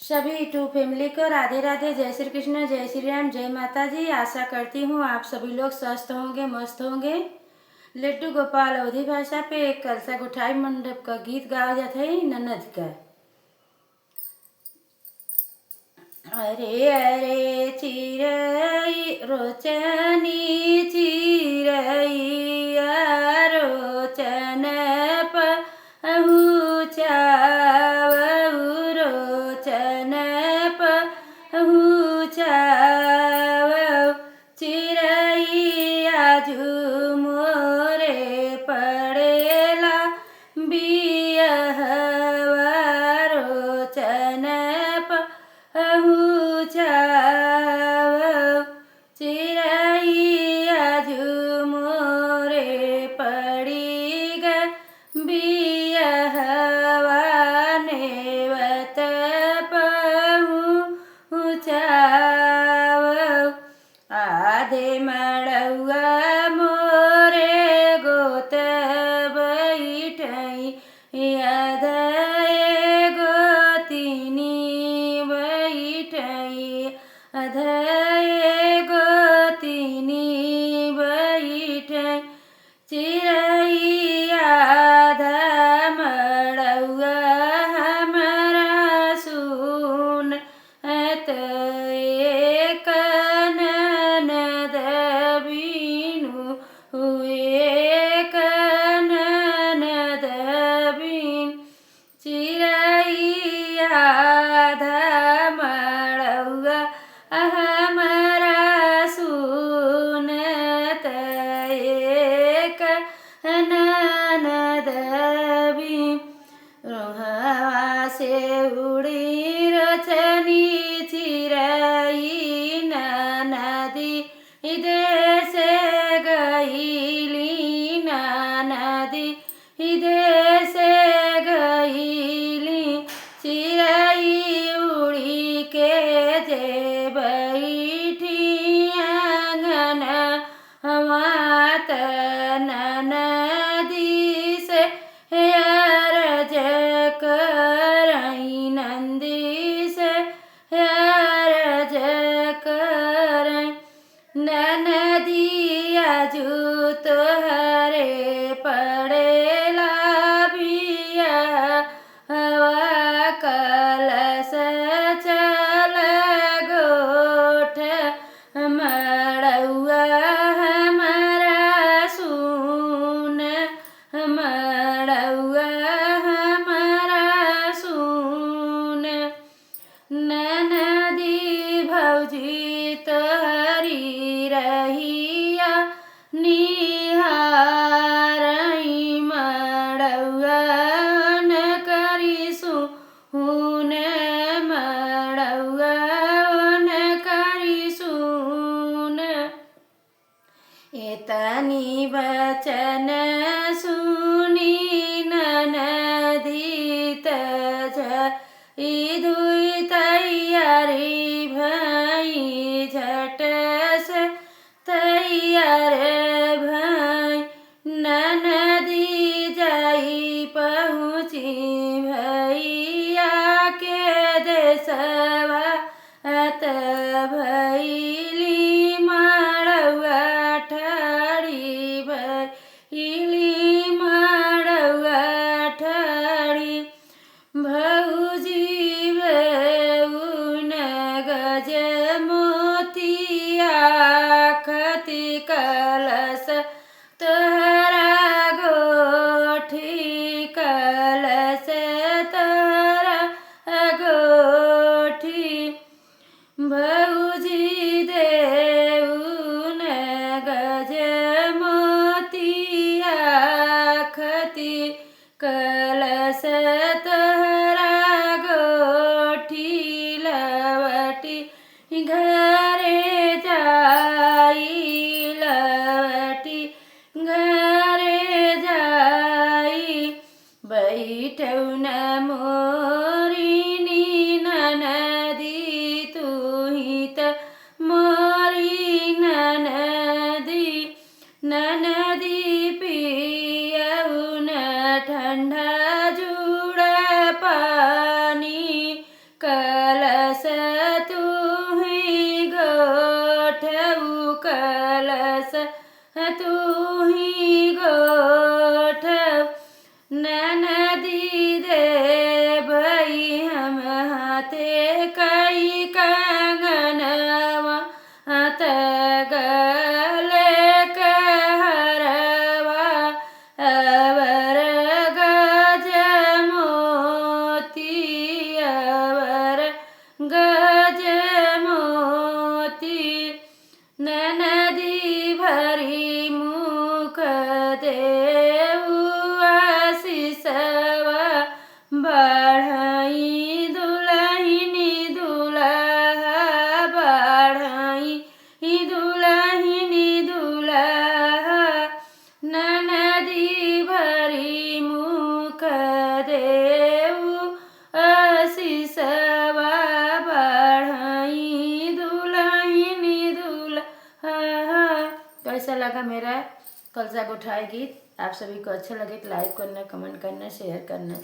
सभी two family को राधे राधे, जय श्री कृष्ण, जय श्री राम, जय माता जी। आशा करती हूँ आप सभी लोग स्वस्थ होंगे, मस्त होंगे। लड्डू गोपाल अवधी भाषा पे एक कलसा गुठाई मंडप का गीत गावा जाता है ननद का। अरे अरे चिरई रोचनी चिरैया रोचन पहुँचावऊ रोचन पहुँचावऊ चिरैया झुमोरे पड़ेला बियहवा रोचन पहुँचावऊ चिरैया झुमोरे पड़ी ग बियहवा नेवत पहुँचावऊ आधे मड़ौआ मोरे गोत बैठई अधये गोतिनी बैठई अधये गोतिनी बैठई चिरैया मड़ौआ हमारा सुन एक ननद बीनु एक ननद बीन चिरैया मड़ौआ हमारा सुनत एक ननद बीन रोहवा से उड़ी रचनी चिरई नदी देश गईली नदी देश गईली चिरई उड़ी के जे बैठी आंगन मात नदी से अर्ज करई नंदी से अर्ज करई ननदिया जू तोहरे पड़ेला बिया हवा कलश चल गोठ मड़ौआ हमारा सुन मड़ौआ हमारा सुन ननदी भौजी तोहरी रहिया निहारई मड़ौआ न करी सुन मड़ौआ न करी सुन एतनी वचन सुनी ननदी तज दुई तैयारी भई झट से तैयार भई ननदी जाई पहुँची भैया के देशवा अत भैली मड़ौआ ठाड़ी भैली मड़ौआ ठाड़ी भौजी न गज मोतिया खती कलश तोहरा गोठी कलश तोहरा गोठी भौजी न गज मोतिया खती कलश तोहरा गोठी लवटी घरे जाई लवटी घरे जाई बैठौ न मोरिनी ननदी तुही त मोरी ननदी ननदी पियऊ न ठंडा जुड़ा पानी का कलश तू ही गोठऊ कलश तू ही गोठऊ ननदी दे भई हम हाथे कई कंगनवा हाथ गले कहरवा अवर गज मोती अवर गज मोती ननदी भरी मुख देऊ आशीषवा बढ़ई दुलहिनी दुल्हा बढ़ई दुलहिनी दुल्हा ननदी भरी मुख देऊ आशीषवा बढ़ई दुलहिनी दुल्हा। कैसा लगा मेरा कलसा गुठाई गीत? आप सभी को अच्छा लगे तो लाइक करना, कमेंट करना, शेयर करना।